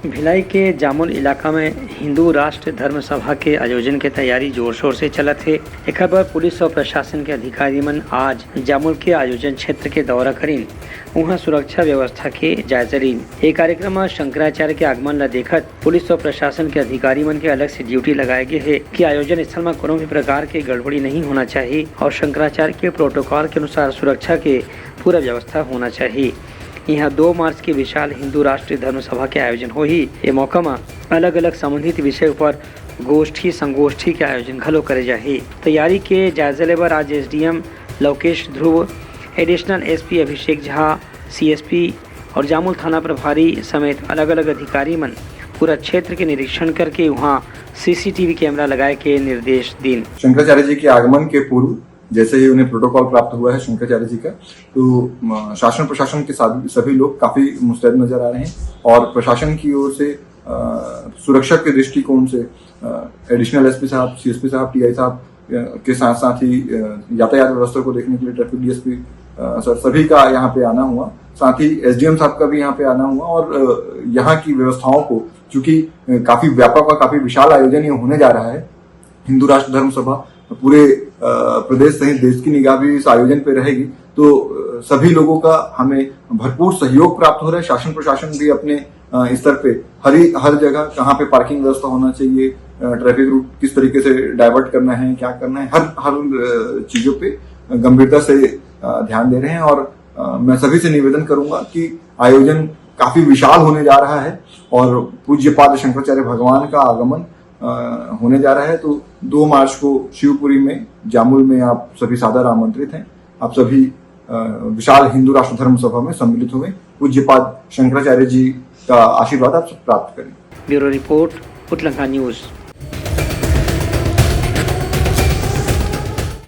भिलाई के जामुल इलाका में हिंदू राष्ट्र धर्म सभा के आयोजन की तैयारी जोर शोर से चलत है। एक खबर पुलिस और प्रशासन के अधिकारी मन आज जामुल के आयोजन क्षेत्र के दौरा करीन, वहाँ सुरक्षा व्यवस्था के जायजा लीन। ये कार्यक्रम में शंकराचार्य के आगमन ला देखत पुलिस और प्रशासन के अधिकारी मन के अलग से ड्यूटी लगाए गए है कि आयोजन स्थल में कोनो भी प्रकार के गड़बड़ी नहीं होना चाहिए और शंकराचार्य के प्रोटोकॉल के अनुसार सुरक्षा के पूरा व्यवस्था होना चाहिए। यहाँ 2 मार्च के विशाल हिंदू राष्ट्रीय धर्म सभा के आयोजन हो ही ये मौका में अलग अलग संबंधित विषय पर गोष्ठी संगोष्ठी के आयोजन घलो करे जाही। तैयारी के जायजा लेबर आज एसडीएम लोकेश ध्रुव, additional SP Abhishek Jha, CSP और जामुल थाना प्रभारी समेत अलग अलग अधिकारी मन पूरा क्षेत्र के निरीक्षण करके वहाँ सीसीटीवी कैमरा लगाए के निर्देश दीन। शंकराचार्य जी के आगमन के पूर्व जैसे ही उन्हें प्रोटोकॉल प्राप्त हुआ है शंकराचार्य जी का, तो शासन प्रशासन के सभी लोग काफी मुस्तैद नजर आ रहे हैं और प्रशासन की ओर से सुरक्षा के दृष्टिकोण से एडिशनल एसपी साहब, सीएसपी साहब, टीआई साहब के साथ साथ ही यातायात व्यवस्था को देखने के लिए ट्रैफिक डीएसपी सर सभी का यहाँ पे आना हुआ, साथ ही एसडीएम साहब का भी यहाँ पे आना हुआ और यहाँ की व्यवस्थाओं को, चूंकि काफी व्यापक और काफी विशाल आयोजन ये होने जा रहा है, हिंदू राष्ट्र धर्म सभा पूरे प्रदेश सहित देश की निगाह भी इस आयोजन पे रहेगी, तो सभी लोगों का हमें भरपूर सहयोग प्राप्त हो रहा है। शासन प्रशासन भी अपने स्तर पे हर जगह कहाँ पे पार्किंग व्यवस्था होना चाहिए, ट्रैफिक रूट किस तरीके से डाइवर्ट करना है, क्या करना है, हर चीजों पे गंभीरता से ध्यान दे रहे हैं। और मैं सभी से निवेदन करूंगा कि आयोजन काफी विशाल होने जा रहा है और पूज्यपाद शंकराचार्य भगवान का आगमन होने जा रहा है, तो 2 मार्च को शिवपुरी में जामुल में आप सभी सादर आमंत्रित हैं। आप सभी विशाल हिंदू राष्ट्र धर्म सभा में सम्मिलित हुए पूज्यपाद शंकराचार्य जी का आशीर्वाद आप सब प्राप्त करें। ब्यूरो रिपोर्ट, उतलंका न्यूज।